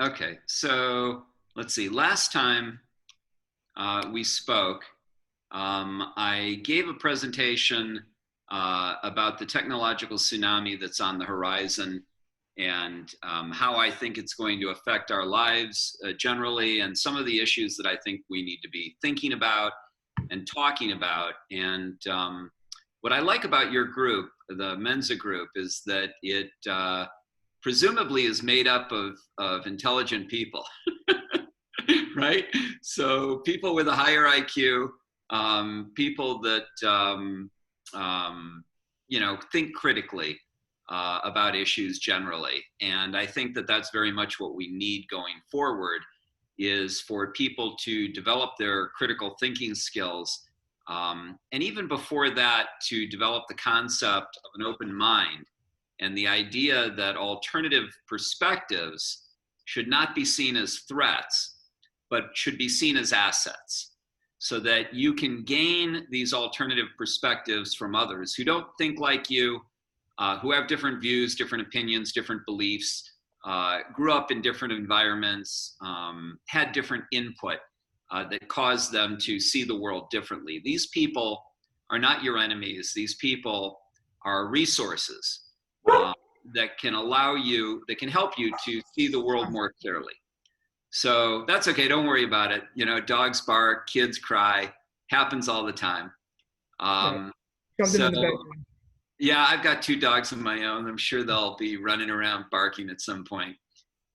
Okay, so let's see. Last time we spoke, I gave a presentation about the technological tsunami that's on the horizon and how I think it's going to affect our lives generally, and some of the issues that I think we need to be thinking about and talking about. And what I like about your group, the Mensa group, is that it presumably is made up of intelligent people, right? So people with a higher IQ, people that think critically about issues generally. And I think that that's very much what we need going forward, is for people to develop their critical thinking skills. And even before that, to develop the concept of an open mind and the idea that alternative perspectives should not be seen as threats, but should be seen as assets, so that you can gain these alternative perspectives from others who don't think like you, who have different views, different opinions, different beliefs, grew up in different environments, had different input that caused them to see the world differently. These people are not your enemies. These people are resources that can that can help you to see the world more clearly. So that's okay. Don't worry about it. You know, dogs bark, kids cry, happens all the time. Right. Um, Something so in the background. yeah, I've got two dogs of my own. I'm sure they'll be running around barking at some point.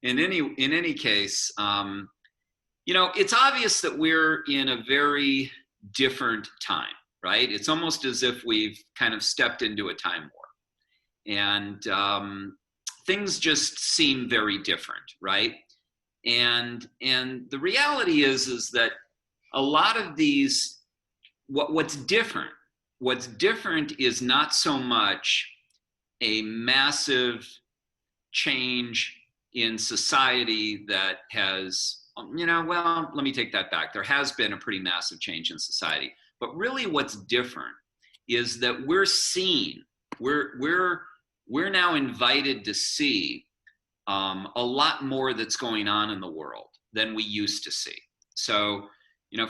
In any case, it's obvious that we're in a very different time, right? It's almost as if we've kind of stepped into a time warp, and things just seem very different, right? And the reality is that a lot of these, what's different is not so much a massive change in society that has, well, let me take that back. There has been a pretty massive change in society, but really what's different is that we're seen, we're now invited to see a lot more that's going on in the world than we used to see. So,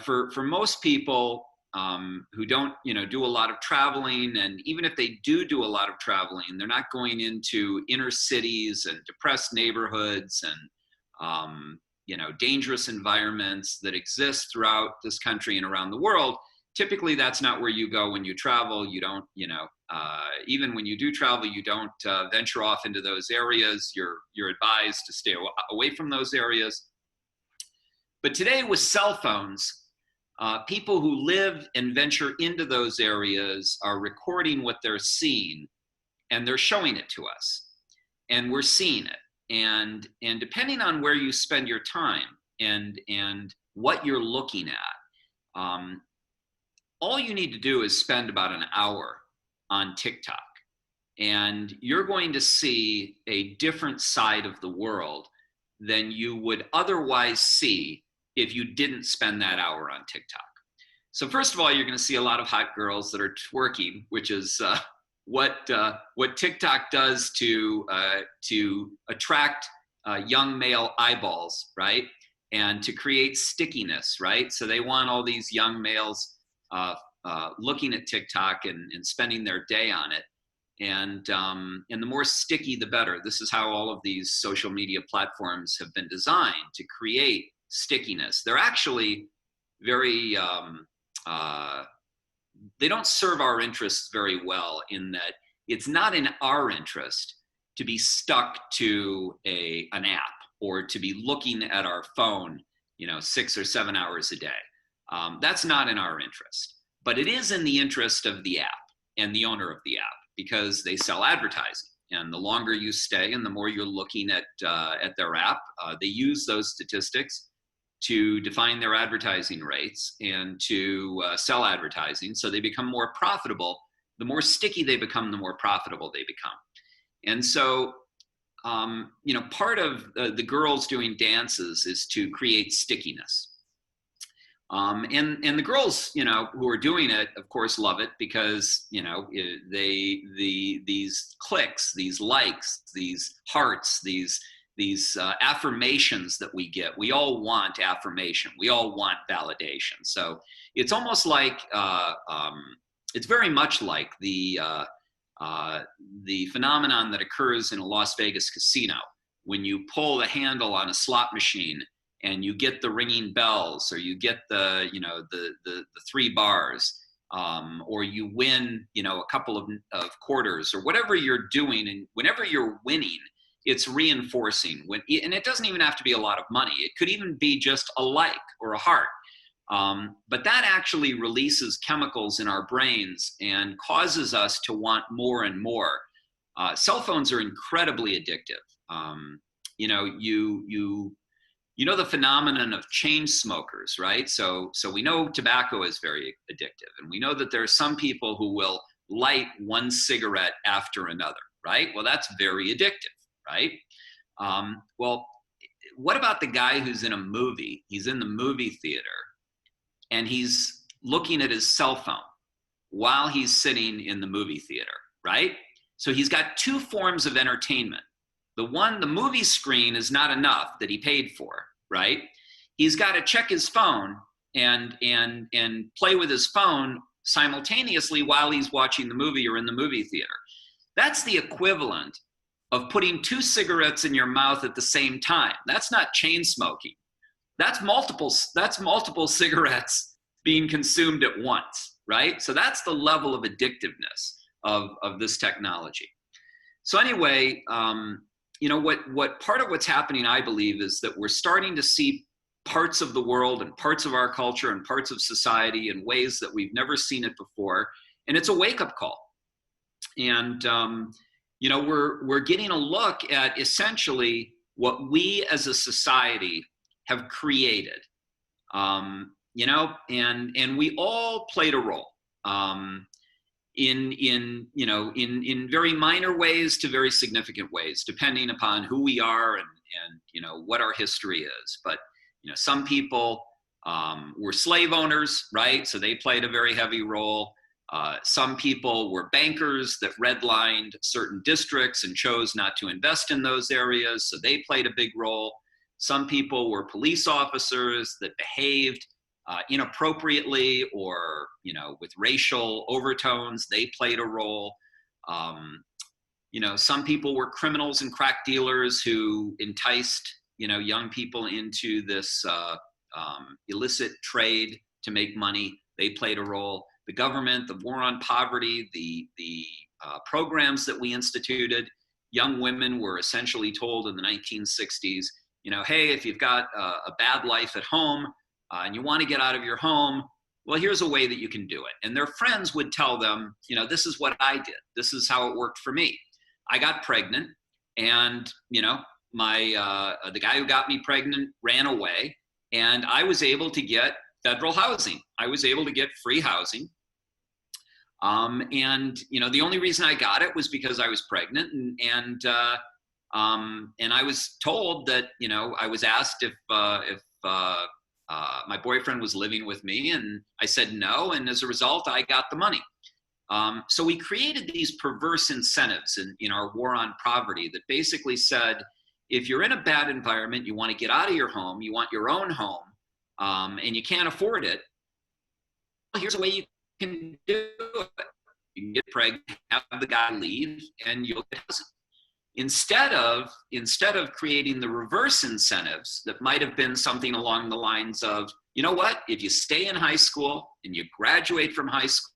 for most people who don't, do a lot of traveling, and even if they do a lot of traveling, they're not going into inner cities and depressed neighborhoods and, dangerous environments that exist throughout this country and around the world. Typically, that's not where you go when you travel. You don't, even when you do travel, you don't venture off into those areas. You're advised to stay away from those areas. But today, with cell phones, people who live and venture into those areas are recording what they're seeing, and they're showing it to us, and we're seeing it. And depending on where you spend your time and what you're looking at, all you need to do is spend about an hour on TikTok, and you're going to see a different side of the world than you would otherwise see if you didn't spend that hour on TikTok. So first of all, you're going to see a lot of hot girls that are twerking, which is what TikTok does to attract young male eyeballs, right? And to create stickiness, right? So they want all these young males looking at TikTok and spending their day on it. And the more sticky, the better. This is how all of these social media platforms have been designed to create stickiness. They're actually very, they don't serve our interests very well, in that it's not in our interest to be stuck to an app or to be looking at our phone, 6 or 7 hours a day. That's not in our interest, but it is in the interest of the app and the owner of the app, because they sell advertising. And the longer you stay and the more you're looking at their app, they use those statistics to define their advertising rates and to sell advertising. So they become more profitable. The more sticky they become, the more profitable they become. And so, part of the girls doing dances is to create stickiness. And the girls, who are doing it, of course, love it, because, these clicks, these likes, these hearts, these affirmations that we get. We all want affirmation. We all want validation. So it's almost like it's very much like the phenomenon that occurs in a Las Vegas casino when you pull the handle on a slot machine and you get the ringing bells, or you get the three bars, or you win a couple of quarters, or whatever you're doing. And whenever you're winning, it's reinforcing. And it doesn't even have to be a lot of money. It could even be just a like or a heart. But that actually releases chemicals in our brains and causes us to want more and more. Cell phones are incredibly addictive. You know the phenomenon of chain smokers, right? So we know tobacco is very addictive, and we know that there are some people who will light one cigarette after another, right? Well, that's very addictive, right? Well, what about the guy who's in a movie? He's in the movie theater, and he's looking at his cell phone while he's sitting in the movie theater, right? So he's got two forms of entertainment. The movie screen is not enough that he paid for, right? He's got to check his phone and play with his phone simultaneously while he's watching the movie or in the movie theater. That's the equivalent of putting two cigarettes in your mouth at the same time. That's not chain smoking. That's multiple cigarettes being consumed at once, right? So that's the level of addictiveness of this technology. So anyway, what part of what's happening, I believe, is that we're starting to see parts of the world and parts of our culture and parts of society in ways that we've never seen it before. And it's a wake-up call. And, we're getting a look at essentially what we as a society have created, and we all played a role. In very minor ways to very significant ways, depending upon who we are and what our history is. But some people were slave owners, right? So they played a very heavy role. Some people were bankers that redlined certain districts and chose not to invest in those areas, so they played a big role. Some people were police officers that behaved inappropriately or with racial overtones. They played a role. Some people were criminals and crack dealers who enticed young people into this illicit trade to make money. They played a role. The government, the war on poverty, the programs that we instituted. Young women were essentially told in the 1960s, hey, if you've got a bad life at home, and you want to get out of your home, well, here's a way that you can do it. And their friends would tell them, this is what I did. This is how it worked for me. I got pregnant, and, the guy who got me pregnant ran away, and I was able to get federal housing. I was able to get free housing. The only reason I got it was because I was pregnant, and I was told that, I was asked if my boyfriend was living with me, and I said no, and as a result, I got the money. So we created these perverse incentives in our war on poverty that basically said, if you're in a bad environment, you want to get out of your home, you want your own home, and you can't afford it, well, here's a way you can do it. You can get pregnant, have the guy leave, and you'll get housing. Instead of creating the reverse incentives that might have been something along the lines of, you know what, if you stay in high school and you graduate from high school.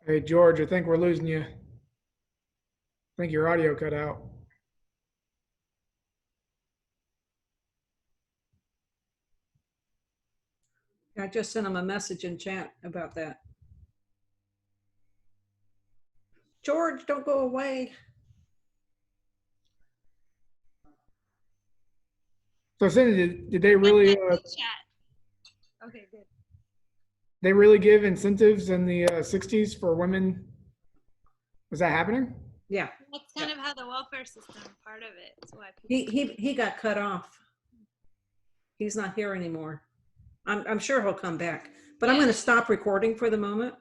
Hey, George, I think we're losing you. I think your audio cut out. I just sent him a message in chat about that. George, don't go away. So, Cindy, did they really? Okay, good. They really give incentives in the '60s for women? Was that happening? Yeah. That's kind of how the welfare system, part of it. Is why people He got cut off. He's not here anymore. I'm sure he'll come back, but I'm Yeah. going to stop recording for the moment.